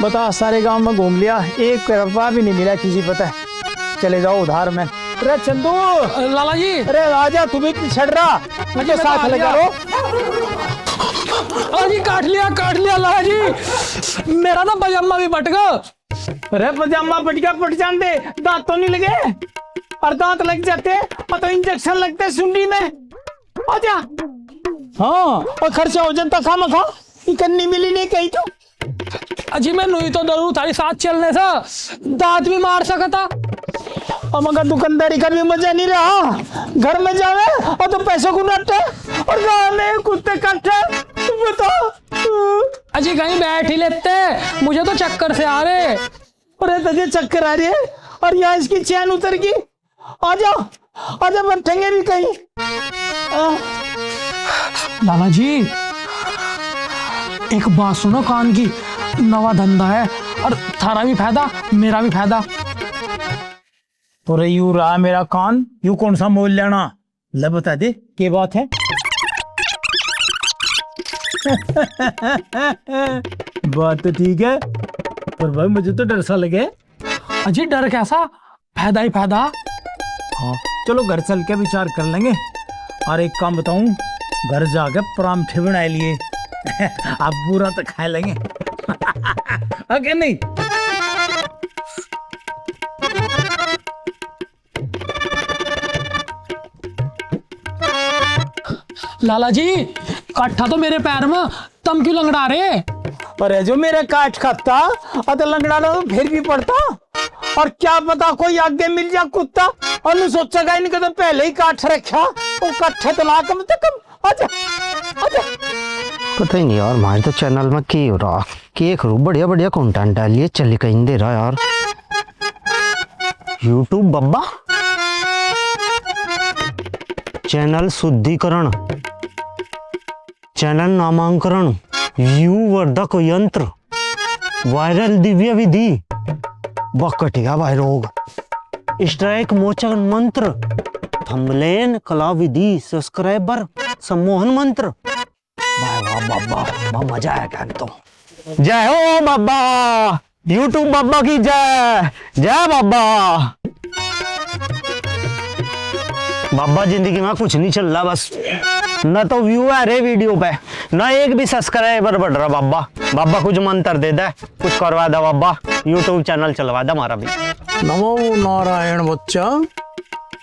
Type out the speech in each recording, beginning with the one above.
बता, सारे गांव में घूम लिया, एक रुपया भी नहीं मिला किसी पता है। चले जाओ उधार में। अरे चंदू, लाला जी, अरे आजा, तू भी छड़ रहा, मुझे साथ लगा लो। जी काट लिया लाला जी, मेरा ना पजामा भी फट गया। अरे पजामा फट गया, फट जान दे, दांत तो नहीं लगे? और दांत लग जाते और तो इंजेक्शन लगते सुंडी में। आजा। हाँ, और खर्चा हो जाता खा मखा, इकन्नी मिली नहीं कहीं तो। अजी मैं नहीं तो डरू थारी साथ चलने से दांत भी मार सकता। और मगर दुकानदारी का भी मजा नहीं रहा। घर में जावे और तो पैसों को नटे और गाँव में कुत्ते काटे। तुम बताओ। अजी कहीं बैठ ही लेते, मुझे तो चक्कर से आ रहे। अरे तुझे चक्कर आ रही है और यहाँ इसकी चैन उतर गई। आजा आजा, बैठेंगे भी कहीं। लाला जी एक बात सुनो कान की, नवा धंधा है और थारा भी फायदा मेरा भी फायदा। अरे यू रहा मेरा कान, यू कौन सा मोल लेना? ले बता दे क्या बात है। बात तो ठीक है, पर भाई मुझे तो डर सा लगे। अजी डर कैसा, फायदा ही फायदा। हाँ चलो घर चल के विचार कर लेंगे। और एक काम बताऊं, घर जाके परांठे बना लिए। आप पूरा तो खा लेंगे। ओके नहीं? लाला जी काठा तो मेरे पैर में, तुम क्यों लंगड़ा रहे? अरे जो मेरे काट खाता और तो लंगड़ा तो फिर भी पड़ता। और क्या पता कोई आगे मिल जा कुत्ता और सोचेगा इनके तो पहले ही काट रखा, वो कट्ठे तो ला कम से कम। आजा आजा। पता ही नहीं यार, हमारे तो चैनल में क्या हो रहा, क्या करूँ, बढ़िया बढ़िया कंटेंट डालिए, चल कहीं दे रहा यार। यूट्यूब बब्बा चैनल शुद्धिकरण, चैनल नामांकरण, यू वर्धक यंत्र, वायरल दिव्य विधि, बकटिया भाई रोग, स्ट्राइक मोचन मंत्र, थंबनेल कला विधि, सब्सक्राइबर सम्मोहन मंत्र। वाह वाह बाबा, वाह मजा आया क्या तो। जय हो बाबा, यूट्यूब बाबा की जय, जय बाबा। बाबा जिंदगी में कुछ नहीं चल रहा, बस न तो व्यू आ रहे वीडियो पे, न एक भी सब्सक्राइबर बढ़ रहा। बाबा बाबा कुछ मंत्र दे दे, कुछ करवा दे बाबा, यूट्यूब चैनल चलवा दे हमारा भी। नमो नारायण बच्चा,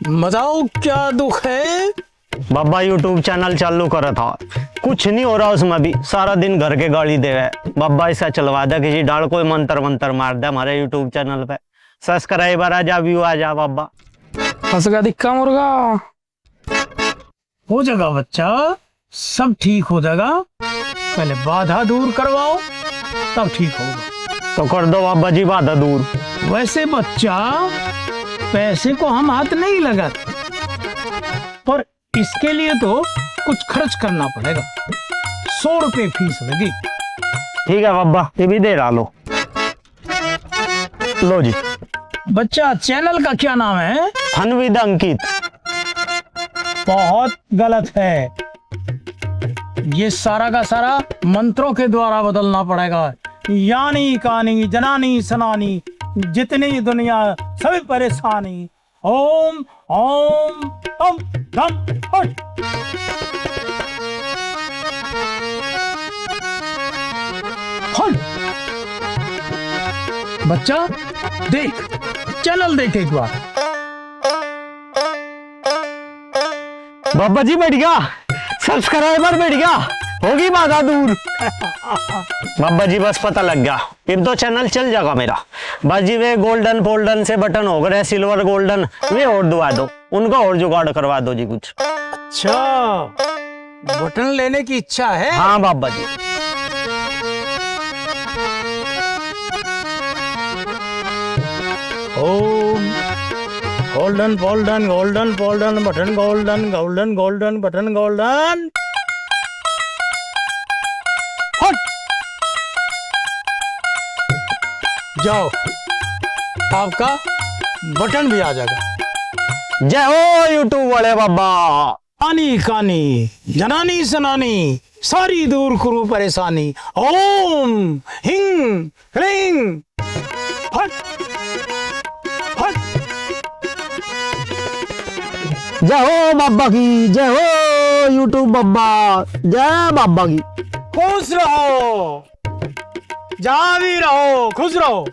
बताओ क्या दुख है? बाबा यूट्यूब चैनल चालू करा था, कुछ नहीं हो रहा उसमें भी, सारा दिन घर के गाली दे रहे। बाबा ऐसा चलवा दे, किसी डाल कोई मंत्र मार दे हमारे यूट्यूब चैनल पे, सब्सक्राइबर आ जा, व्यू आ जा बाबा। फंस गया दिक्का मुर्गा। हो जाएगा बच्चा, सब ठीक हो जाएगा, पहले बाधा दूर करवाओ तब ठीक होगा। तो कर दो बाबा जी बाधा दूर। वैसे बच्चा पैसे को हम हाथ नहीं लगाते, पर इसके लिए तो कुछ खर्च करना पड़ेगा। 100 रुपए फीस लगी। ठीक है बाबा, ये भी दे रहा लो जी। बच्चा चैनल का क्या नाम है? फनविद अंकित। बहुत गलत है, ये सारा का सारा मंत्रों के द्वारा बदलना पड़ेगा। यानी कानी जनानी सनानी, जितनी दुनिया सभी परेशानी, ओम ओम तम धम हट। हट बच्चा, देख चैनल देख एक बार। बाबा जी बढ़ गया, सब्सक्राइबर बढ़ गया, होगी बाधा दूर। बाबा जी बस पता लग गया, अब तो चैनल चल जाएगा मेरा। बस जी वे गोल्डन फोल्डन से बटन हो गए, सिल्वर गोल्डन, वे और दुआ दो, उनका और जुगाड़ करवा दो जी कुछ। अच्छा, बटन लेने की इच्छा है? हाँ बाबा जी। ओम गोल्डन फोल्डन, गोल्डन फोल्डन button, golden golden golden button, golden hut. जाओ, आपका बटन भी आ जाएगा। जय हो यूट्यूब वाले बाबा। आनी कानी जनानी सनानी, सारी दूर करूं परेशानी। ओम हिंग ह्रीं फट फट। जय हो बाबा की, जय हो यूट्यूब बाबा, जय बाबा की। खुश रहो, जहां भी रहो खुश रहो।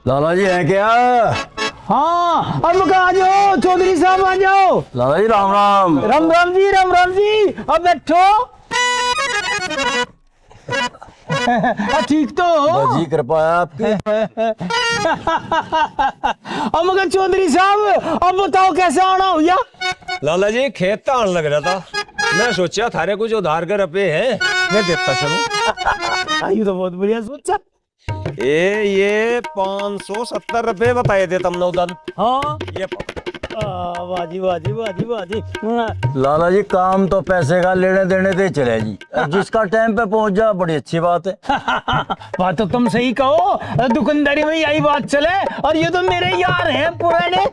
लाला जी हैं क्या? हाँ, अब आ जाओ चौधरी साहब, आ जाओ। लाला जी राम राम। राम राम जी, राम राम जी। अब बैठो। ठीक तो हो? बस जी कृपा है आपकी। अब मगर चौधरी साहब, अब बताओ कैसे आना हुआ? लाला जी खेत तो आने लग रहा था, मैं सोचा थारे कुछ उधार के रुपए हैं, मैं देता चलूं। ये तो बहुत बढ़िया सोचा। ये 570 रुपए बताए थे तुमने उधर। हाँ, ये बाजी बाजी बाजी बाजी। लाला जी काम तो पैसे का लेने देने दे चले जी, अब जिसका टाइम पे पहुंच जा बड़ी अच्छी बात है। बात तो तुम सही कहो, दुकानदारी में यही बात चले, और ये तो मेरे यार हैं पुराने।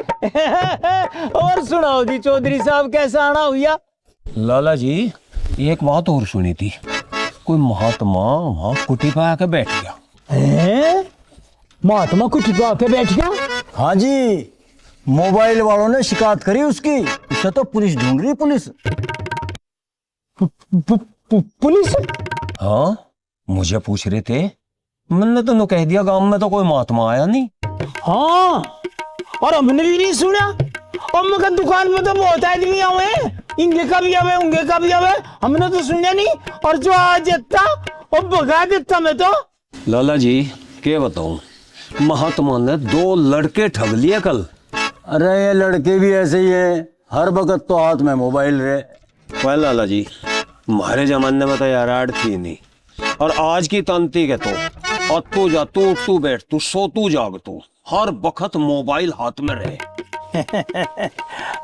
और सुनाओ जी चौधरी साहब, कैसा आना हुआ? लाला जी एक बात और सुनी थी, कोई महात्मा वहां कुटी पे आके बैठ गया। महात्मा कुछ पे बैठ गया? हाँ जी, मोबाइल वालों ने शिकायत करी उसकी, उसे तो पुलिस ढूंढ रही। पुलिस? पुलिस? हाँ, मुझे पूछ रहे थे, मैंने तो कह दिया गांव में तो कोई महात्मा आया नहीं। हाँ, और हमने भी नहीं सुना। और मगर दुकान में तो बहुत आदमी आवे, इंगे का भी आवे, उंगे का भी आवे, हमने तो सुना नहीं। और जो आ जाता और भगा देता मैं तो। लाला जी क्या बताऊं, महात्मा ने 2 लड़के ठग लिए कल। अरे ये लड़के भी ऐसे ही है, हर वक्त तो हाथ में मोबाइल रहे। वह लाला जी हमारे जमाने में तो यार आड़ थी नहीं, और आज की तंती के तो तू जा तू उठ तू बैठ तू सो तू जाग तू हर वक्त मोबाइल हाथ में रहे।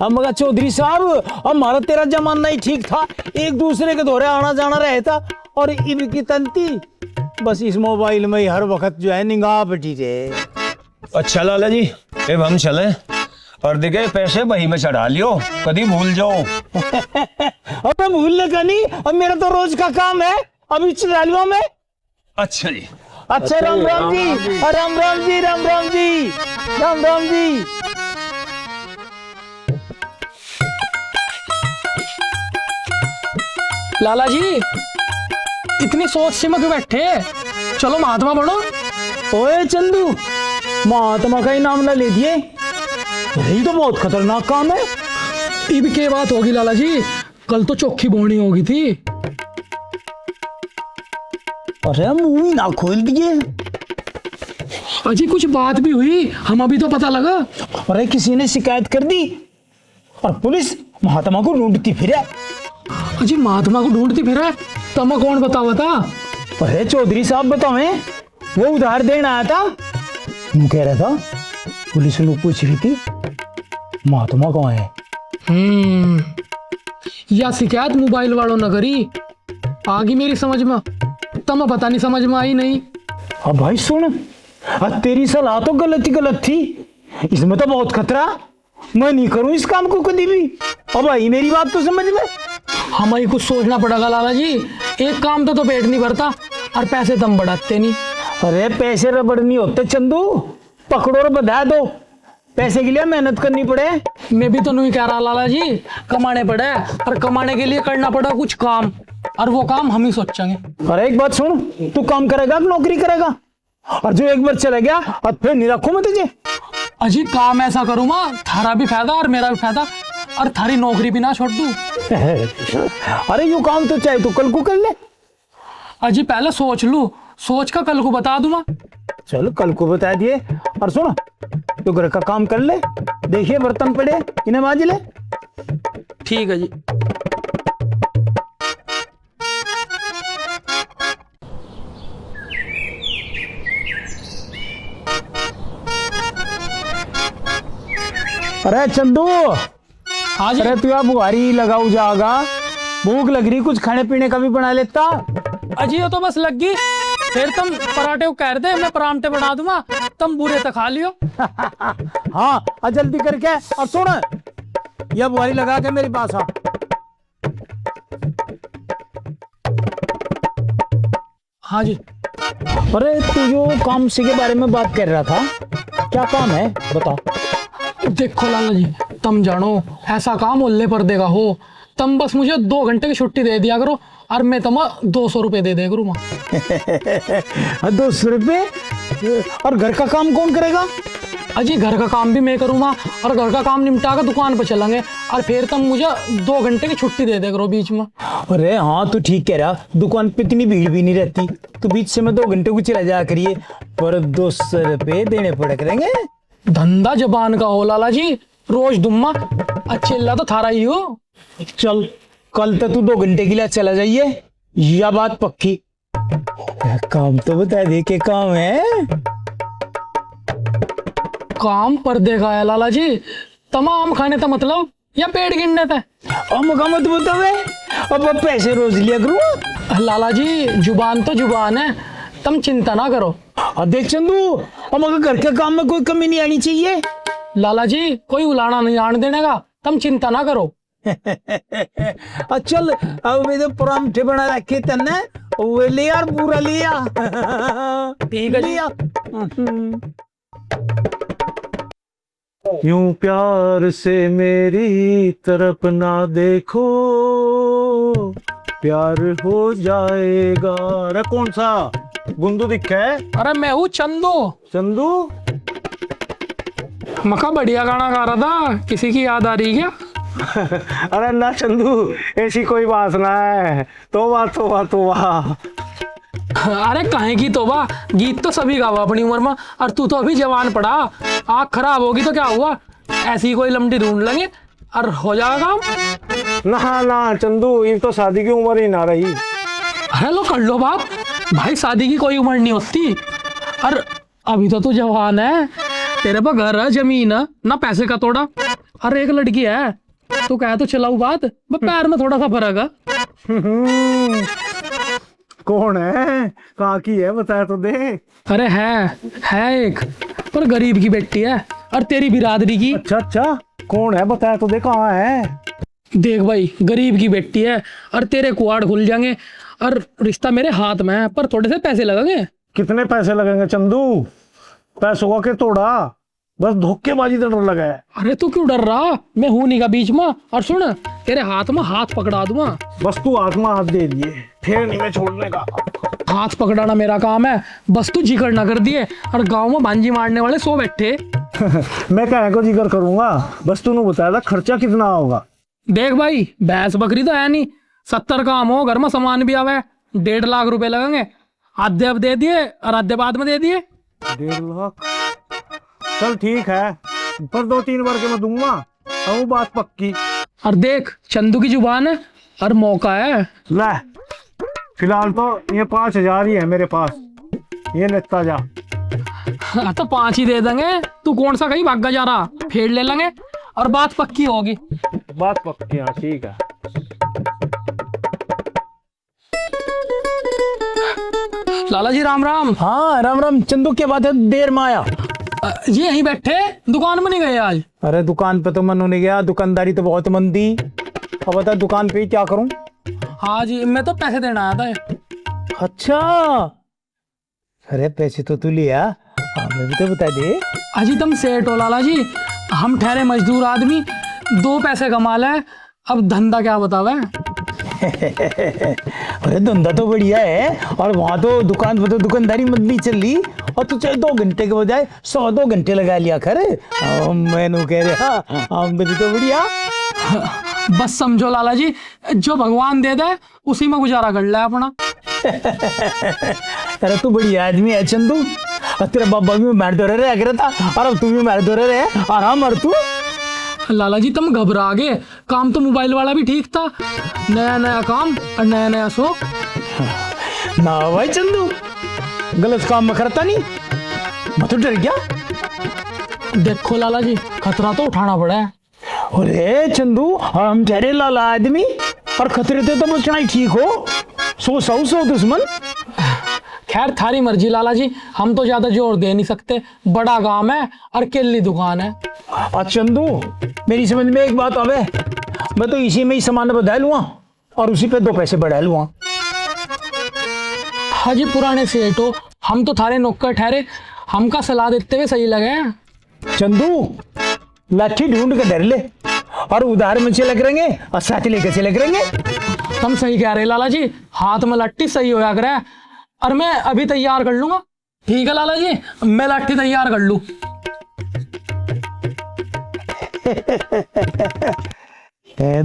हम मगर चौधरी साहब, हमारा तेरा जमाना ही ठीक था, एक दूसरे के दौरे आना जाना रहता। और इनकी तंती बस इस मोबाइल में ही हर वक्त जो है निगाह बैठी रहे। अच्छा लाला जी अब हम चले, और देखे पैसे वही में चढ़ा लियो, कभी भूल जाओ। अब मैं भूलने का नहीं, अब मेरा तो रोज का काम है, अभी चला लियो मैं। अच्छा जी। अच्छा, राम राम जी, राम राम जी, राम राम जी, राम राम जी। लाला जी इतनी सोच सिमक बैठे, चलो महात्मा बनो। ओए चंदू, महात्मा का ही नाम ना ले दिए, यही तो बहुत खतरनाक काम है। ये भी क्या बात होगी लाला जी, कल तो चौखी बोनी होगी थी। अरे मुंह ही ना खोल दिए। अजी कुछ बात भी हुई, हम अभी तो पता लगा। अरे किसी ने शिकायत कर दी और पुलिस महात्मा को ढूंढती फिरे। अजी महात्मा को ढूंढती फिरे, तमा कौन बतावा था? अरे चौधरी साहब बतावे, वो उधार देना आया था। वो कह रहा था पुलिस ने पूछ रही थी महात्मा कौन है। या शिकायत मोबाइल वालों ने करी, आगी मेरी समझ में, तमा पता नहीं समझ में आई नहीं। अब भाई सुन, तेरी सलाह तो गलत थी, इसमें तो बहुत खतरा, मैं नहीं करूं इस काम को कभी भी। अब भाई मेरी बात तो समझ में। हमें कुछ सोचना पड़ेगा लाला जी, एक काम तो पेट नहीं भरता और पैसे दम बढ़ाते नहीं। अरे पैसे रबड़ नहीं होते चंदू, पकड़ो और बधा दो, पैसे के लिए मेहनत करनी पड़े। मैं भी तो नहीं कह रहा लाला जी, कमाने पड़े, और कमाने के लिए करना पड़ा कुछ काम, और वो काम हम ही सोचेंगे। अरे एक बात सुन, तू काम करेगा कि नौकरी करेगा? और जो एक बार चला गया और फिर नहीं रखू मैं तुझे। अजी काम ऐसा करूँगा थारा भी फायदा और मेरा भी फायदा, और थारी नौकरी भी ना छोड़ दूं। अरे यू काम तो चाहे तो कल को कर ले। अजी पहले सोच लूं, सोच का कल को बता दूंगा। चल कल को बता दिए। और सुन, तो घर का काम कर ले, देखिए बर्तन पड़े इन्हें मांज ले। ठीक है जी। अरे चंदू, हाँ जी। अरे तू यार बुहारी लगाऊ जाएगा, भूख लग रही, कुछ खाने पीने का भी बना लेता। अजी ये तो बस लग गई, फिर तुम पराठे को कह दे, मैं पराठे बना दूंगा, तुम बुरे तक खा लियो। हाँ और जल्दी करके। और सुन, ये बुआरी लगा के मेरे पास आ। हाँ जी। अरे तू जो काम से के बारे में बात कर रहा था, क्या काम है बता। देखो लाला जी, तुम जानो ऐसा काम ओल्ले पर्दे का हो, तुम बस मुझे 2 घंटे की छुट्टी दे दिया करो और मैं तुम्हें 200 रुपये दे दे करूँ। 200 रुपये? और घर का काम कौन करेगा? अजी घर का काम भी मैं करूँगा और घर का काम निपटा कर दुकान पर चलेंगे और फिर तुम मुझे 2 घंटे की छुट्टी दे दे करो बीच में। अरे हाँ तू ठीक कह रहा, दुकान पे इतनी भीड़ भी नहीं रहती, तो बीच से मैं 2 घंटे को चला जाया करिए, पर 200 रुपये देने पड़े करेंगे। धंधा जबान का हो लाला जी, रोज दुम्मा अच्छे अल्लाह तो थारा ही हो। चल कल तक तू 2 घंटे के लिए चला जाइए, यह बात पक्की। काम तो बता दे के काम है। काम पर्दे का है लाला जी, तमाम खाने था मतलब या पेट गिनने थे। और मका मत बतावे, अब पैसे रोज लिया करूँ। लाला जी जुबान तो जुबान है, तुम चिंता ना करो। और देख चंदू, अब मगर घर के काम में कोई कमी नहीं आनी चाहिए। लाला जी कोई उलाना नहीं आने देने का, तुम चिंता ना करो। चल अब मेरे परांठे बना रखे तन्ने, वो ले यार पूरा लिया। ठीक है जी। लिया। यूं प्यार से मेरी तरफ ना देखो, प्यार हो जाएगा। अरे कौन सा गुंदू दिखा है? अरे मैं हूँ चंदू। चंदू? मका बढ़िया गाना गा रहा था, किसी की याद आ रही क्या? अरे ना चंदू, ऐसी कोई बात ना है। तोबा तोबा तोबा। अरे काहे की तोबा, गीत तो सभी गावा अपनी उम्र में, और तू तो अभी जवान पड़ा, आँख खराब होगी तो क्या हुआ, ऐसी कोई लमटी ढूंढ लेंगे और हो जाएगा काम। ना ना चंदू, ये तो शादी की उम्र ही ना रही। अरे लो कर लो बाप, भाई शादी की कोई उम्र नहीं होती, और अभी तो तू जवान है, तेरे पास घर है, जमीन है, ना पैसे का तोड़ा, और एक लड़की है, तू कहे तो चलाऊ बात, बस पैर में थोड़ा सा फर्क है। कौन है, कहाँ की है, बताया तो दे। अरे है एक, पर गरीब की बेटी है और तेरी बिरादरी की। अच्छा अच्छा, कौन है बताया तो दे, कहाँ है। देख भाई, गरीब की बेटी है और तेरे कुआड़ खुल जाएंगे, और रिश्ता मेरे हाथ में है, पर थोड़े से पैसे लगेंगे। कितने पैसे लगेंगे चंदू? पैसों का के तोड़ा, बस धोखेबाजी का डर लगा है। अरे तू क्यों डर रहा, मैं हूं नहीं का बीच में, और सुन तेरे हाथ में हाथ पकड़ा दूंगा। बस तू हाथ में हाथ दे दिए, फिर नहीं मैं छोड़ने का। हाथ पकड़ाना मेरा काम है, बस तू जिक्र ना कर दिए, और गांव में भांजी मारने वाले 100 बैठे। मैं कहने को जिक्र करूंगा, बस तूने बताया था खर्चा कितना होगा। देख भाई, भैंस बकरी तो है नहीं, 70 काम हो, घर में सामान भी आवे, 1.5 लाख रुपए लगेंगे, आधे अब दे दिए और आधे बाद में दे दिए। 1.5 लाख? चल ठीक है, पर 2-3 बार के मैं दूंगा, वो बात पक्की। और देख चंदू की जुबान है और मौका है। ले फिलहाल तो ये 5,000 ही है मेरे पास, ये लेता जा। हाँ, तो 5 ही दे देंगे, तू कौन सा कहीं भागा जा रहा, फेर ले लेंगे और बात पक्की होगी। बात पक्की, हाँ ठीक है। लाला जी राम राम। हाँ राम राम। चंदू क्या बात है, देर में आया? जी यहीं बैठे, दुकान में नहीं गए आज? अरे दुकान पे तो मन नहीं गया, दुकानदारी तो बहुत मंदी। अब बता दुकान पे ही क्या करूं? हाँ जी, मैं तो पैसे देना आया था। अच्छा, अरे पैसे तो तू लिया, हमें भी तो बता दे। अजी तुम सेठ हो लाला जी, हम ठहरे मजदूर आदमी, 2 पैसे कमा ले, अब धंधा क्या बतावे। अरे धंधा तो बढ़िया है, और वहां तो दुकान पर तो दुकानदारी मंदी चल रही, और तू चाहे 2 घंटे के बजाय 100-2 घंटे लगा लिया कर। मैंने कह रहा आमदनी तो बढ़िया। बस समझो लाला जी, जो भगवान दे दे उसी में गुजारा कर ले अपना। अरे तू बढ़िया आदमी है चंदू, तेरा बाबा भी मार दो रहे अगर था, और अब तू भी मार दो रहे, और हम और तू। लाला जी तुम घबरा गए, काम तो मोबाइल वाला भी ठीक था, नया नया काम और नया नया शौक। ना भाई चंदू, गलत काम में करता नहीं, मैं तो डर गया। देखो लाला जी, खतरा तो उठाना पड़ा है। अरे चंदू, हम ठहरे लाला आदमी, और खतरे तो बचना ही ठीक हो, 100 दुश्मन। खैर थारी मर्जी लाला जी, हम तो ज्यादा जोर दे नहीं सकते, बड़ा काम है और केली दुकान है। और चंदू, मेरी समझ में एक बात आवे, मैं तो इसी में ही सामान बढ़ा लूँगा और उसी पे 2 पैसे बढ़ा लूँगा। हाँ जी पुराने सेठ हो, हम तो थारे नौकर ठहरे, हमका सलाह देते हुए सही लगे हैं। चंदू, लाठी ढूंढ के धर ले और उधार में चले करेंगे और साथ लेके चले करेंगे। तुम सही कह रहे लाला जी, हाथ में लाठी सही होया करे, और मैं अभी तैयार कर लूंगा। ठीक है लाला जी, मैं लाठी तैयार कर लूं।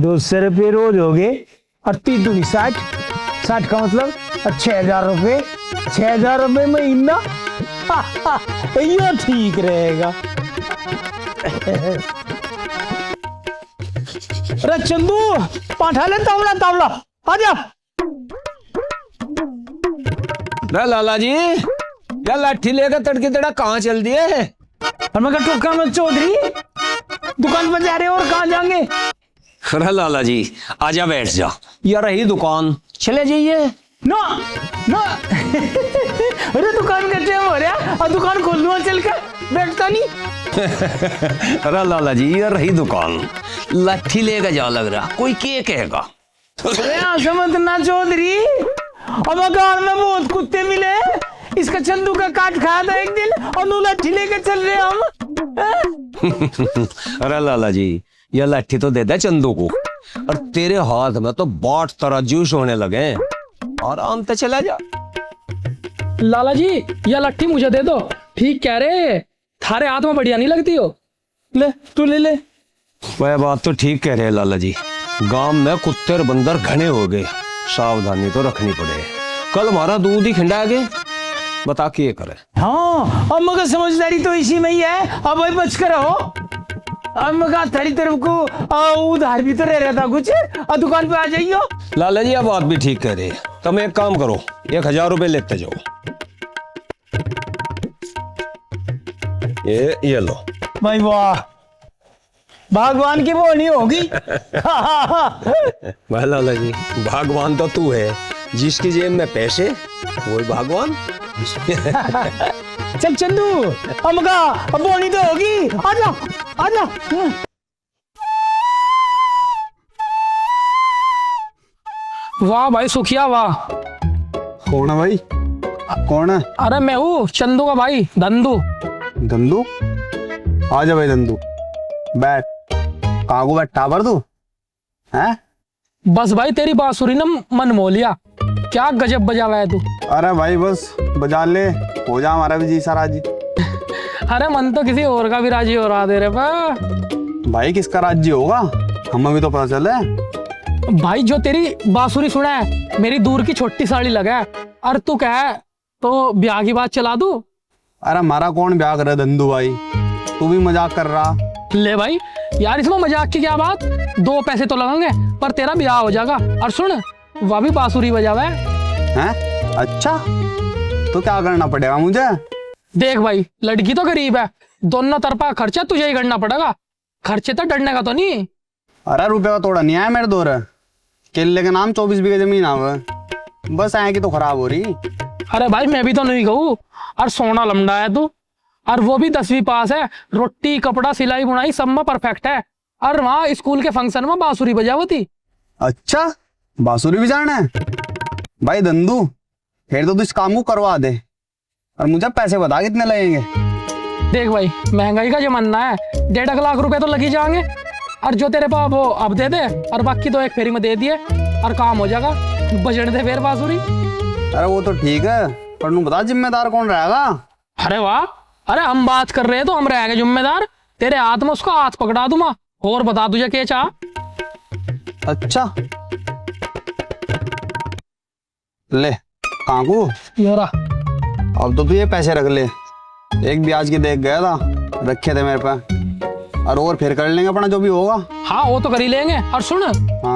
200 रुपये रोज हो गए और 3 दूनी 60, 60 का मतलब 6,000 रुपये, 6,000 रुपये महीना। ये ठीक रहेगा। अरे चंदू, पाठा ले तावला तावला, आजा। रे लाला जी, या लाठी लेकर तड़के तड़ा कहाँ चल दिए? और मैं कहा टोका में चौधरी, दुकान पर जा रहे हो और कहाँ जाएंगे? अरे लाला जी, आजा बैठ जा, या रही दुकान, चले जाइए। ना ना अरे दुकान का टाइम हो रहा और दुकान खोल लूँगा चल कर, बैठता नहीं। अरे लाला जी, ये रही दुकान, लाठी लेकर जा लग रहा, कोई क्या कहेगा? अरे ऐसा मत ना चौधरी, अब गांव में बहुत कुत्ते मिले, इसका चंदू का काट खाया था एक दिन और नू लाठी लेकर चल रहे हम। अरे लाला जी, ये लाठी तो दे दे चंदू को, और तेरे हाथ में तो 62 तरह जूस होने लगे, आराम से चला जा। लाला जी यह लट्ठी मुझे दे दो। ठीक कह रहे, थारे हाथ में बढ़िया नहीं लगती हो। ले तू ले ले। वह बात तो ठीक कह रहे हैं लाला जी, गांव में कुत्ते और बंदर घने हो गए, सावधानी तो रखनी पड़े। कल हमारा दूध ही खिंडा गए, बता के करे। हाँ, अब मगर समझदारी तो इसी में ही है, अब भाई बच कर रहो। अब मगर तेरी तरफ को उधार भी तो रह रहा था कुछ, और दुकान पे आ जाइयो। लाला जी आप बात भी ठीक कह रहे हैं, तुम एक काम करो, 1,000 रुपए लेते जाओ। ये लो। भाई वाह, भगवान की बोनी होगी। वह लाला जी, भगवान तो तू है, जिसकी जेब में पैसे वही भगवान। चल चंदू, अमगा अब बोनी तो होगी, आजा आजा। वाह भाई सुखिया वाह। कौन है भाई? कौन है? अरे मैं हूँ चंदू का भाई धंधू। धंधू? आजा भाई धंधू, बैठ। कहाँ को बैठा पर तू हैं? बस भाई तेरी बांसुरी ने मन मोह लिया, क्या गजब बजावा है तू। अरे भाई बस बजा ले, हो जा हमारा भी जी सारा जी। अरे मन तो किसी और का भी राजी हो रहा दे रे बा। भाई किसका राज्य होगा, हमें भी तो पता चले। भाई जो तेरी बांसुरी सुना है, मेरी दूर की छोटी साड़ी लगा है, और तू कहे तो ब्याह की बात चला दूं। अरे हमारा कौन ब्याह कर रहा है धंधू भाई, तू भी मजाक कर रहा। ले भाई यार, इसमें मजाक की क्या बात, 2 पैसे तो लगेंगे पर तेरा ब्याह हो जाएगा। और सुन, वह भी बांसुरी बजावा है। अच्छा, तो क्या करना पड़ेगा मुझे? देख भाई, लड़की तो गरीब है, दोनों तरफा खर्चा तुझे ही करना पड़ेगा, खर्चे तो डरने का तो नहीं। अरे रुपये का तोड़ा नहीं आया मेरे दौर, केले के नाम 24 बीघे जमीन आवे, बस आएगी तो खराब हो रही। अरे भाई मैं भी तो नहीं कहूँ, और सोना लमड़ा है तू, और वो भी 10वीं पास है, रोटी कपड़ा सिलाई बुनाई सब में परफेक्ट है, और वहाँ स्कूल के फंक्शन में बांसुरी बजावती। अच्छा, बांसुरी भी जाना है? भाई धंधू, फिर तो तू इस काम को करवा दे, और मुझे पैसे बता कितने लगेंगे। देख भाई, महंगाई का जमाना है, 1.5 लाख रुपए तो लगी जाएंगे, और जो तेरे पास वो अब दे दे, और बाकी तो एक फेरी में दे दिए और काम हो जाएगा, बजने दे फिर बांसुरी। अरे वो तो ठीक है, पर तू बता जिम्मेदार कौन रहेगा? अरे वाह, अरे हम बात कर रहे हैं तो हम रहेंगे जिम्मेदार, तेरे हाथ में उसका हाथ पकड़ा दूंगा, और बता तुझे क्या चाह। अच्छा ले काकू, यारा अब तो तू ये पैसे रख ले, एक ब्याज की देख गया था, रखे थे मेरे पे, और फिर कर लेंगे अपना जो भी होगा। हाँ वो तो कर ही लेंगे। और सुन,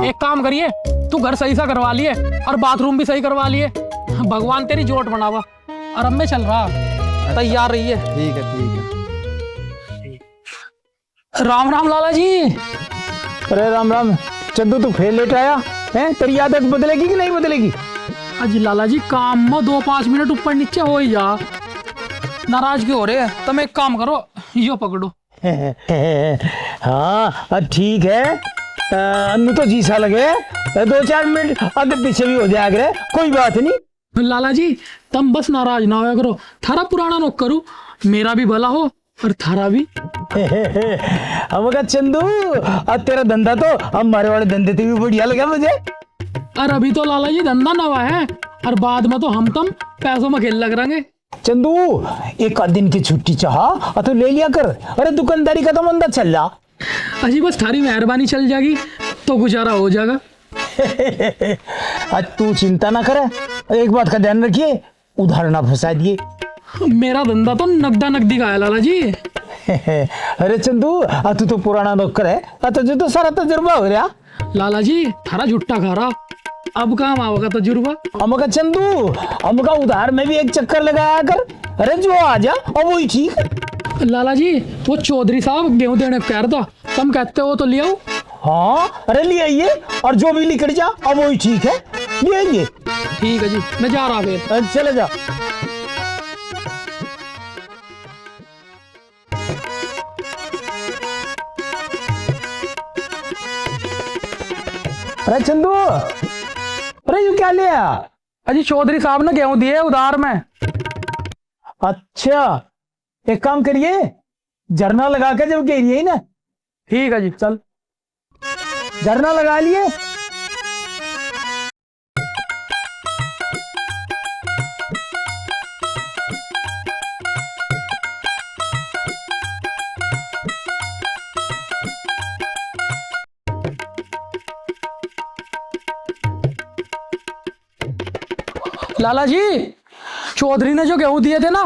एक काम करिए, तू घर सही सा करवा लिए और बाथरूम भी सही करवा लिए, भगवान तेरी जोट बनावा, और अब मैं चल रहा, तैयार रहिए। ठीक है ठीक है। राम राम लाला जी। अरे राम राम चंदू, तू फिर लेट आया है, तेरी आदत बदलेगी कि नहीं बदलेगी? अजी लाला जी काम में 2-5 मिनट ऊपर नीचे हो ही जा। नाराज क्यों हो रहे हैं? तुम एक काम करो, यो पकड़ो। हाँ ठीक है, अन्नू तो जी सा लगे 2-4 मिनट आगे पीछे भी हो जाया करे, कोई बात नहीं। लाला जी तुम बस नाराज ना होया करो, थारा पुराना नौकर करूँ, मेरा भी भला हो और थारा भी। हम कहा चंदू अब तेरा धंधा तो हमारे वाले धंधे से भी बढ़िया लगा मुझे। और अभी तो लाला जी धंधा नवा है और बाद में तो हम तुम पैसों में खेल लग रहेंगे। चंदू एक आध दिन की छुट्टी चाहा तो ले लिया कर, अरे दुकानदारी का तो मंदा चल रहा। अजी बस थारी मेहरबानी चल जाएगी तो गुजारा हो जाएगा। आज तू चिंता ना करे, एक बात का ध्यान रखिए, उधार ना फंसा दिए। मेरा धंधा तो नगदा नगदी का है लाला जी। अरे चंदू तू तो पुराना नौकर है, तुझे तो सारा तजुर्बा हो रहा। लाला जी थारा झुट्टा खा रहा, अब काम आवेगा तजुर्बा। हम का चंदू हम का उधार में भी एक चक्कर लगाया कर, अरे जो आ जा और वही ठीक। लाला जी वो चौधरी साहब गेहूं देने को कह रहा था, तुम कहते हो तो ले आओ। हाँ अरे ले आइए, और जो भी निकल जा अब वही ठीक है, ले आइए। ठीक है जी, मैं जा रहा फिर। चले जा। अरे चंदू, अरे यू क्या लिया? अजी चौधरी साहब ने गेहूं दिए उधार में। अच्छा एक काम करिए, झरना लगा के जब घेरिए ना। ठीक है जी, चल झरना लगा लिए। लाला जी चौधरी ने जो गेहूं दिए थे ना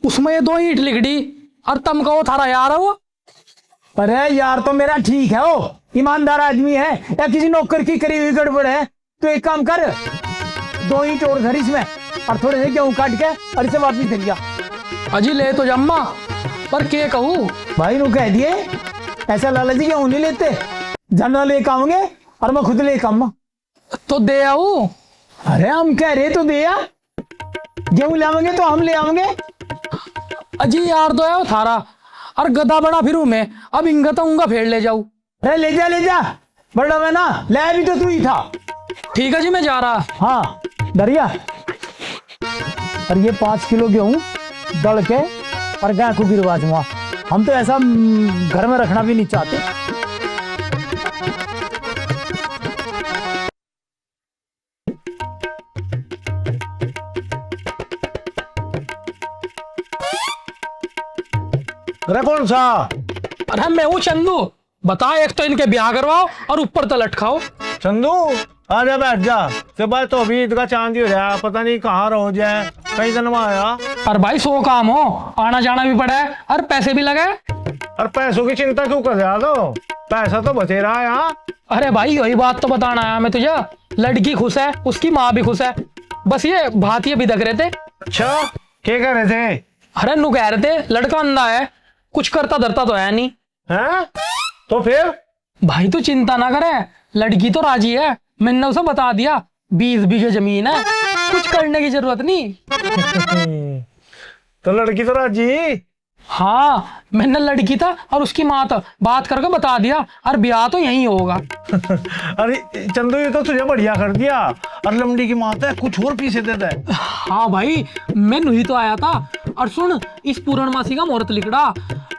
उसमें ये 2 ईंट लिख दी, और तुम कहो थारा यार है वो। अरे यार तो मेरा ठीक है, वो ईमानदार आदमी है, या किसी नौकर की करी हुई गड़बड़ है। तो एक काम कर, 2 ईंट और धर इसमें, और थोड़े से गेहूं काट के और इसे वापिस धरिया। अजी ले तो जम्मा, पर के कहूँ भाई नु कह दिए ऐसा लाला जी गेहूं नहीं लेते, झरना लेकर आऊंगे और मैं खुद लेकर आऊंगा। तो दे आओ। अरे हम कह रहे तो दे, गेहूं लावेंगे तो हम ले आएंगे। अजी यार तो है वो थारा, और गधा बड़ा फिरू मैं, अब इंगा तो उंगा फेर ले जाऊं। अरे ले जा, बड़ा मैं ना ले भी तो तू ही था। ठीक है जी, मैं जा रहा। हाँ दरिया, और ये 5 किलो गेहूं दड़ के और गाय को गिरवा दूंगा। हम तो ऐसा घर में रखना भी नहीं चाहते। अरे कौन सा? अरे मैं हूँ चंदू, बता एक तो इनके ब्याह करवाओ और ऊपर तलट खाओ। चंदू आजा बैठ जा, सुबह तो अभी ईद का चांद ही हो रहा, पता नहीं कहाँ रहो जाए, कहीं जन्म आया। और भाई 100 काम हो, आना जाना भी पड़ा है और पैसे भी लगे। और पैसों की चिंता क्यों कर रहा? तो पैसा तो बचे रहा है यहाँ। अरे भाई वही बात तो बताना आया मैं तुझे, लड़की खुश है, उसकी माँ भी खुश है, बस ये भातिये भी दग रहे थे। अच्छा क्या कर रहे थे? अरे नु कह रहे थे लड़का अंधा है, कुछ करता धरता तो है नहीं हैं? तो फिर? भाई तू चिंता ना करे, लड़की तो राजी है, मैंने उसे बता दिया 20 बीघे जमीन है, कुछ करने की जरूरत नहीं। तो लड़की तो राजी? हाँ मैंने लड़की था और उसकी माँ था, बात करके बता दिया, और ब्याह तो यहीं होगा। अरे चंदू ये तो तुझे बढ़िया कर दिया, और लमड़ी की माँ है कुछ और पीछे देता है। हाँ भाई मैं नहीं तो आया था, और सुन इस पूर्णमासी का मुहूर्त लिखड़ा,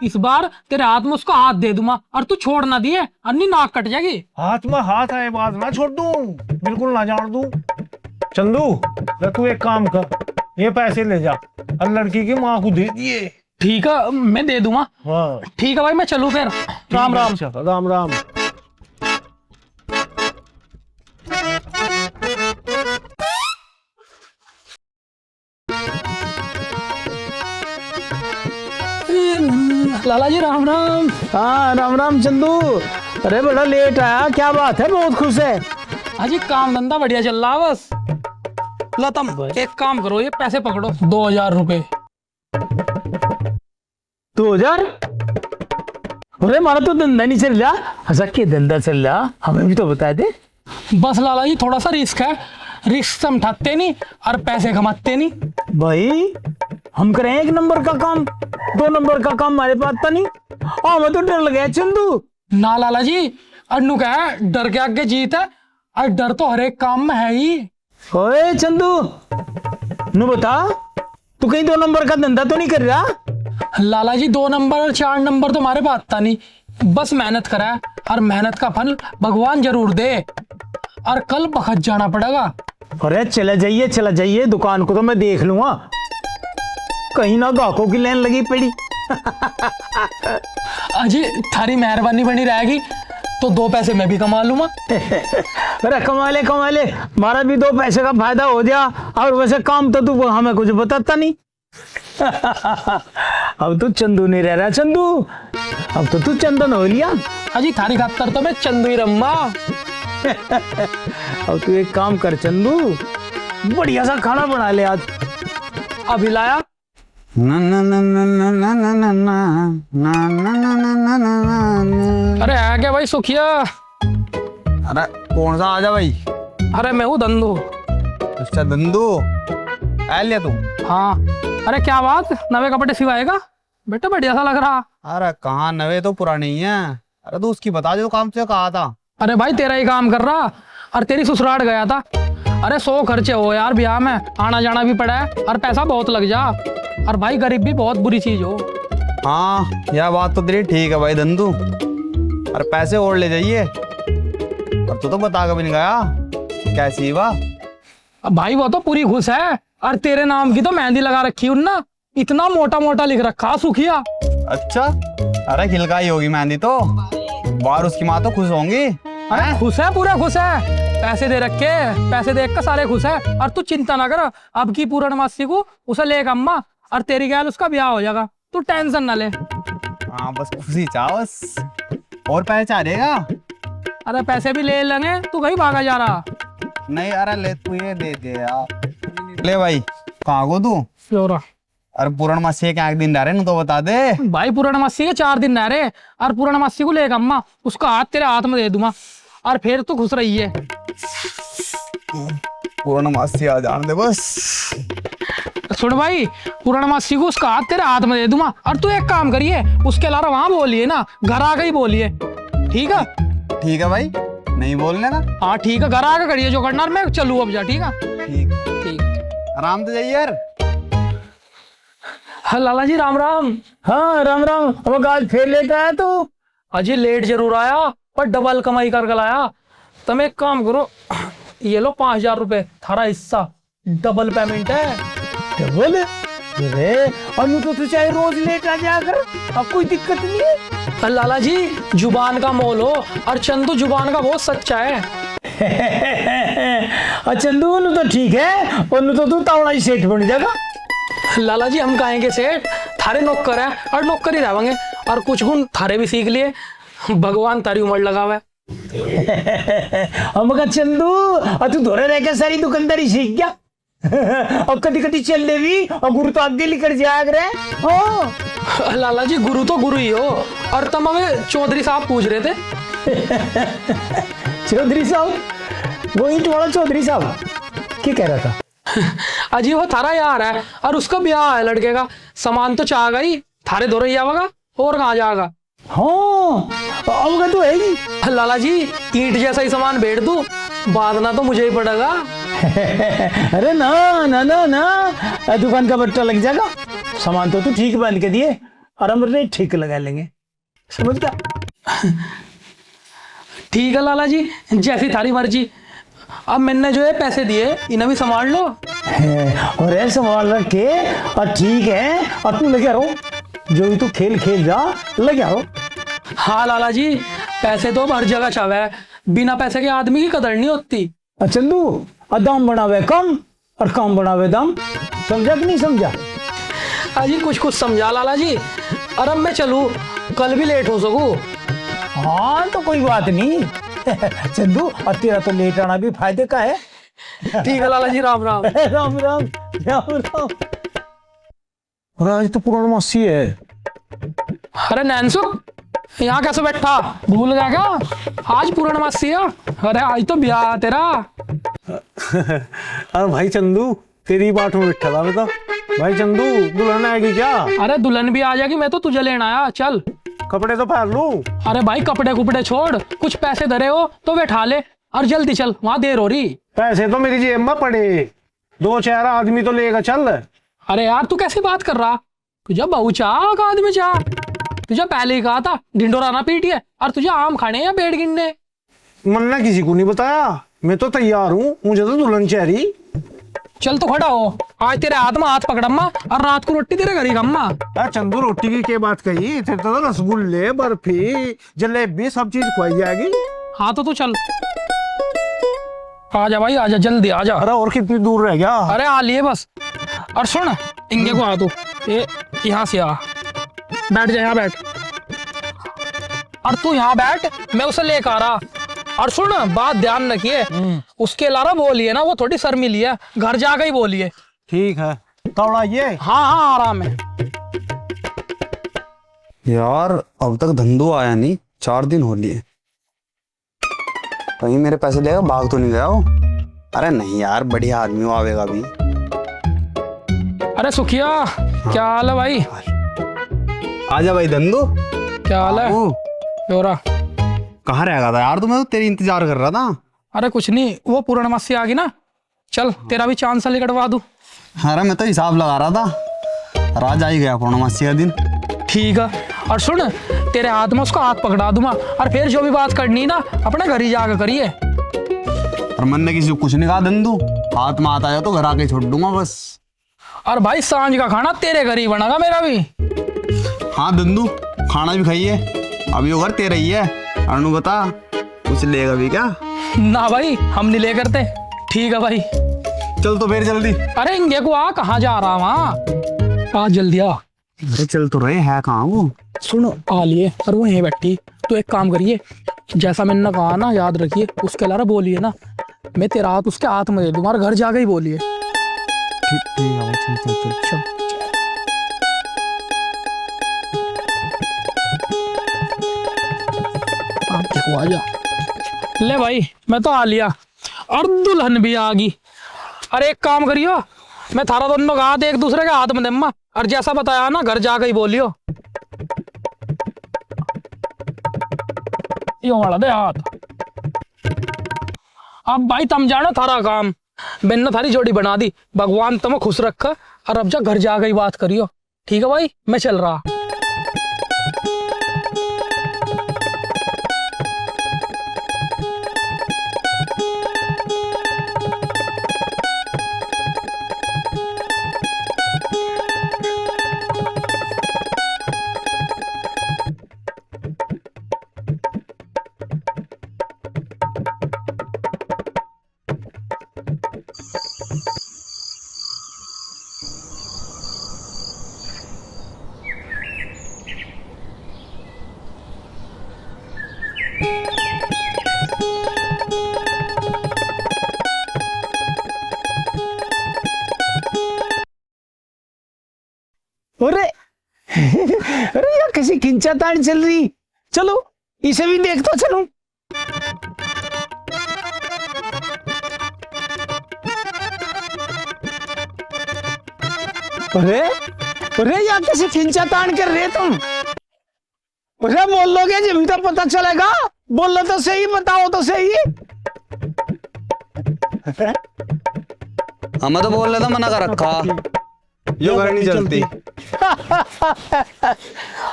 इस बार तेरे हाथ में उसका हाथ दे दूंगा, और तू छोड़ ना दिए अन्नी नाक कट जाएगी। हाथ में हाथ है, बात ना छोड़ दूं, बिल्कुल ना जान दूं। चंदू तू एक काम कर, ये पैसे ले जा और लड़की की माँ को दे दिए। ठीक है मैं दे दूंगा। हाँ ठीक है भाई मैं चलूं फिर, राम राम। राम राम। लाला जी राम राम। हाँ राम राम चंदू, अरे बड़ा लेट आया, क्या बात है? बहुत खुश है। अजी काम धंधा बढ़िया चल रहा है बस। ला तुम एक काम करो, ये पैसे पकड़ो, 2000 रुपए। 2000? अरे हमारा तो धंधा नहीं चल रहा। अच्छा क्या धंधा चल रहा, हमें भी तो बता दे। बस लाला जी थोड़ा सा रिस्क है, रिस्क हम उठाते नहीं और पैसे कमाते नहीं। भाई हम करें एक नंबर का काम, 2 नंबर का काम हमारे पास तो नहीं। मैं तो डर लगा चंदू। ना लाला जी, अन्नू क्या है, डर के आगे जीत है, और डर तो हर एक काम में है ही। ओए चंदू, नु बता, तू कहीं 2 नंबर का धंधा तो नहीं कर रहा? लाला जी 2 नंबर और 4 नंबर तो हमारे पास था नहीं, बस मेहनत करा है, और मेहनत का फल भगवान जरूर दे, और कल बखत जाना पड़ेगा। अरे चला जाइए, दुकान को तो मैं देख लूंगा, कहीं ना ग्राहकों की लाइन लगी पड़ी। अजी थारी मेहरबानी बनी रहेगी तो 2 पैसे मैं भी कमा लूंगा। अरे कमा ले, हमारा भी 2 पैसे का फायदा हो जा। और वैसे काम तो तू हमें कुछ बताता नहीं। अब तो चंदू नहीं रह रहा चंदू, अब तो तू चंदन हो लिया। अजी थारी खातर तो मैं चंदू ही रम्मा। अब तू एक काम कर चंदू, बढ़िया सा खाना बना ले आज। अभी लाया। ना ना ना ना ना ना ना ना ना ना ना ना ना ना ना। अरे है क्या भाई सुखिया? अरे कौन सा आजा भाई? अरे मैं हूँ धंधू। अच्छा धंधू, आ लिया तू? हाँ। अरे क्या बात, नवे कपड़े सिवाएगा? बेटा बढ़िया सा लग रहा। अरे कहाँ, नवे तो पुराने ही है। अरे तू उसकी बता जो काम से कहा था। अरे भाई तेरा ही काम कर रहा, और तेरी ससुराल गया था। अरे 100 खर्चे हो यार, ब्याह में आना जाना भी पड़ा है, और पैसा बहुत लग जा, और भाई गरीब भी बहुत बुरी चीज हो। हाँ यह बात तो तेरी ठीक है भाई धंधू, और पैसे और ले जाइए। और तू तो बता कभी नहीं गया कैसी बा? अब भाई वो तो पूरी खुश है, और तेरे नाम की तो मेहंदी लगा रखी है ना, इतना मोटा मोटा लिख रखा सुखिया। अच्छा, अरे खिलकाई होगी मेहंदी तो, बाहर उसकी माँ तो खुश होंगी। अरे खुश है, पूरा खुश है, पैसे दे रखे, पैसे देख कर सारे खुश है। और तू चिंता ना कर, अब की पूर्णमासी को उसे लेगा अम्मा, और तेरी गैल उसका ब्याह हो जाएगा, तू टेंशन ना ले। हाँ बस खुशी चाह बस, और पैसे चाह रहेगा? अरे पैसे भी ले लेंगे, तू कहीं भागा जा रहा? नहीं अरे ले तू ये दे दे यार। ले भाई, कहाँ गो तू? प्योरा। अरे पूर्णमासी के 1 दिन रह रहे न तो बता दे। भाई पूर्णमासी के 4 दिन रह रहे, और पूर्णमासी को लेगा अम्मा, उसका हाथ तेरे हाथ में दे दूंगा, और फिर तू खुश रही है। पूर्णमासी आ जाने दे बस। सुन भाई, पूर्णमासी को उसका हाथ तेरे हाथ में दे दूंगा, और तू एक काम करिए, उसके अलावा वहां बोलिए ना, घर आके ही बोलिए, ठीक है? ठीक है भाई, नहीं बोलने का। हाँ ठीक है, घर आके करिए जो करना, और मैं चलू अब जा, ठीक है? ठीक, ठीक। आराम से जाइए यार। हाँ लाला जी राम राम। हाँ राम राम। अब आज फिर लेता है तू? अजी लेट जरूर आया, पर डबल कमाई कर लाया। तुम एक काम करो, ये लो 5000 रुपए, थारा हिस्सा, डबल पेमेंट है। डबल? अरे अनु तो तू चाहे रोज लेट आ जाया कर, अब कोई दिक्कत नहीं है। लाला जी जुबान का मोल हो, और चंदू जुबान का बहुत सच्चा है। चंदू अनु तो ठीक है, अनु तो तू तावड़ा ही सेठ बन जाएगा। लाला जी हम कहेंगे सेठ, थारे नौकर है, और नौकर ही रहेंगे, और कुछ गुण थारे भी सीख लिए, भगवान तारी उम्र लगावे। हम कहा चंदू तू धोरे रह के सारी दुकानदारी सीख गया। अब कभी कभी चल ले भी, और गुरु तो आगे लेकर जाया करे। हाँ लाला जी गुरु तो गुरु ही हो, और तुम हमें चौधरी साहब पूछ रहे थे। चौधरी साहब, वो ईंट वाला चौधरी साहब क्या कह रहा था? अजी वो थारा यार है, और उसका ब्याह है लड़के का, सामान तो चाह गई, थारे दो ही आवेगा, और कहाँ जाएगा? हाँ अब तो है ही। लाला जी ईंट जैसा ही सामान भेज दूं, बांधना तो मुझे ही पड़ेगा। अरे ना ना ना ना, दुकान का बट्टा लग जाएगा, सामान तो तू ठीक बांध के दिए, और हम रेट ठीक लगा लेंगे, समझ गया? ठीक है लाला जी, जैसी थारी मर्जी। अब मैंने जो है पैसे दिए, इन्हें भी संभाल लो। और ऐसे संभाल रखे, और ठीक है, और तू लगे रहो, जो भी तू खेल खेल जा, लगे रहो। हाँ लाला जी, पैसे तो अब हर जगह छावे है, बिना पैसे के आदमी की कदर नहीं होती। चंदू दाम बनावे कम, और काम बनावे दाम, समझा कि नहीं समझा? अजी कुछ कुछ समझा लाला जी, और अब मैं चलूँ, कल भी लेट हो सकूँ। हाँ तो कोई बात नहीं। चंदू और तेरा तो लेट आना भी फायदे का है। ठीक है लाला जी, राम राम। राम राम राम राम। आज तो पूर्णमासी है। अरे नैनसु, यहाँ कैसे बैठा, भूल गया क्या? आज पूर्णमासी है? अरे आज तो ब्याह है तेरा। अरे भाई चंदू, तेरी बात में बैठा था मैं तो। भाई चंदू, दुल्हन आएगी क्या? अरे दुल्हन भी आ जाएगी, मैं तो तुझे लेना आया, चल। कपड़े तो पहन लूं। अरे भाई कपड़े कुपड़े छोड़, कुछ पैसे धरे हो तो बैठा ले और जल्दी चल, वहां देर हो रही। पैसे तो मेरी जेब में पड़े, 2-4 आदमी तो लेगा, चल। अरे यार तू कैसी बात कर रहा? तुझे बहु चाह का आदमी चाह, तुझे पहले ही कहा था ढिंडोरा ना पीटिए, और तुझे आम खाने या पेड़ गिनने। मैंने किसी को नहीं बताया, मैं तो तैयार हूँ, मुझे तो दुल्हन चाहिए। चल तो खड़ा हो, आज तेरे हाथ में हाथ पकड़म्मा और रात को रोटी तेरे घर ही खम्मा। चंदू, रोटी की क्या बात कही? तेरे तो रसगुल्ले, बर्फी, जलेबी सब चीज खुआई जाएगी। हाँ तो तू चल, आजा भाई आजा, जल्दी आजा। अरे और कितनी दूर रह गया? अरे आ लिए बस। और सुन, इंगे को आ तू, ये यहाँ से आ, बैठ जा, यहाँ बैठ। और तू यहाँ बैठ, मैं उसे लेकर आ रहा। और सुन, बात ध्यान रखिए, उसके अलावा बोलिए ना, वो थोड़ी शर्मीली है, घर जाकर ही बोलिए। ठीक है, थोड़ा ये। हाँ हाँ आराम है। यार अब तक धंधो आया नहीं, 4 दिन हो लिए। कहीं मेरे पैसे लेगा, भाग तो नहीं गया हो? अरे नहीं यार, बढ़िया आदमी हो, आवेगा भी। अरे सुखिया, क्या हाल है भाई? आजा भाई धंधो। क्या हाल है? योरा कहाँ रह गया था यार? तो मैं तो तेरी इंतजार कर रहा था। अरे कुछ नहीं, वो पूर्णमासी आ गई ना, चल तेरा भी चांद सा कटवा दूं। अरे मैं तो हिसाब लगा रहा था, राज आ ही गया पूर्णमासी का दिन। ठीक है, और सुन, तेरे हाथ में उसका हाथ पकड़ा दूंगा, और फिर जो भी बात करनी ना अपने घर ही जाकर करिए। और मन ने किसी को कुछ नहीं कहा धंधो, हाथ में आता है तो घर आके छोड़ दूंगा बस। और भाई सांझ का खाना तेरे घर ही बनेगा, मेरा भी। हाँ धंधो, खाना भी खाइए, अभी वो घर तेरा ही है। अनु बता, कुछ लेगा भी क्या? ना भाई, हम नहीं ले करते। ठीक है भाई, चल तो फिर जल्दी। अरे इंगे को आ, कहाँ जा रहा वहाँ, आ जल्दी आ। अरे चल तो रहे है कहाँ वो? सुनो, आ लिए, और वो यहीं बैठी। तो एक काम करिए, जैसा मैंने कहा ना, याद रखिए, उसके अलावा बोलिए ना, मैं तेरा हाथ उसके हाथ में दे दूंगा, और घर जाकर ही बोलिए। ठीक है भाई, चल चल चल चल आप देखो, आ जा। ले भाई, मैं तो आ लिया, और दुल्हन भी आ गई। अरे एक काम करियो, मैं थारा दोनों का हाथ एक दूसरे के हाथ में देम्मा, और जैसा बताया ना घर जाकर ही बोलियो। यो वाला दे हाथ। अब भाई तुम जानो थारा काम, मैंने थारी जोड़ी बना दी, भगवान तुम्हें खुश रखा। और अब जा घर जाकर ही बात करियो, ठीक है भाई? मैं चल रहा। अरे अरे यार, कैसी खिंचातान चल रही। चलो इसे भी देखता चलूं। अरे अरे यार, कैसी खिंचातान कर रहे तुम? अरे बोल लोगे जब तो पता चलेगा, बोलो तो सही, बताओ तो सही। हमें तो बोल रहा था, मना कर रखा, यो घर नहीं चलती।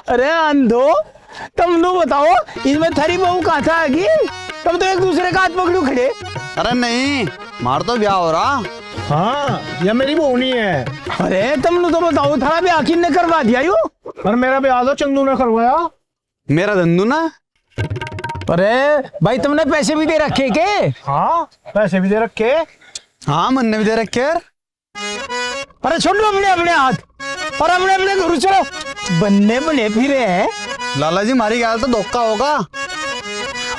अरे अंधो, तुम नो बताओ, इसमें थारी बहू कहाँ था आगी? तुम तो एक दूसरे का हाथ पकड़ू खड़े। अरे नहीं, मार तो ब्याह हो रहा। हाँ, यह मेरी बहू नहीं है। अरे तुम नो तो बताओ, थारा ब्याह किसने करवा दिया यू? पर मेरा ब्याह तो चंदू ने करवाया। मेरा धंधू ना। अरे भाई, तुमने पैसे भी दे रखे के? हाँ, पैसे भी दे रखे। हाँ, मन ने भी दे रखे यार। अरे छोड़ लो अपने अपने हाथ, और अपने अपने घर चलो। बनने बने फिरे हैं। लाला जी, मारी गाल तो धोखा होगा।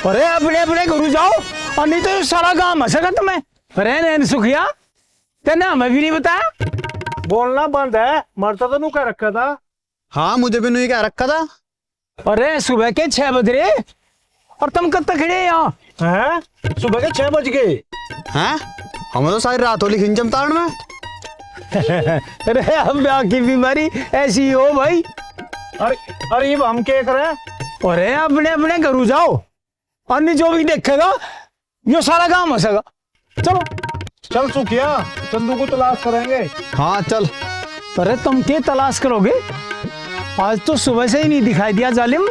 अरे अपने अपने घर जाओ, और नहीं तो ये सारा गांव हंसेगा तुम्हें। अरे नैन सुखिया, तेने हमें भी नहीं बताया। बोलना बंद है, मरता तो नू कह रखा था। हाँ, मुझे भी नहीं कह रखा था। अरे सुबह के 6 बज रहे, और तुम कब तक खड़े हैं यहाँ? हैं? सुबह के 6 बज गए। हैं? हमें तो सारी रात होली खिंचम ताड़ में। अरे अब ब्याह की बीमारी ऐसी हो भाई। अरे ये हम क्या करें? अरे अपने अपने घरों जाओ, अन्य जो भी देखेगा यो सारा काम हो सका। चलो। चल सुखिया, चंदू को तलाश करेंगे। हाँ चल। अरे तुम क्या तलाश करोगे? आज तो सुबह से ही नहीं दिखाई दिया जालिम।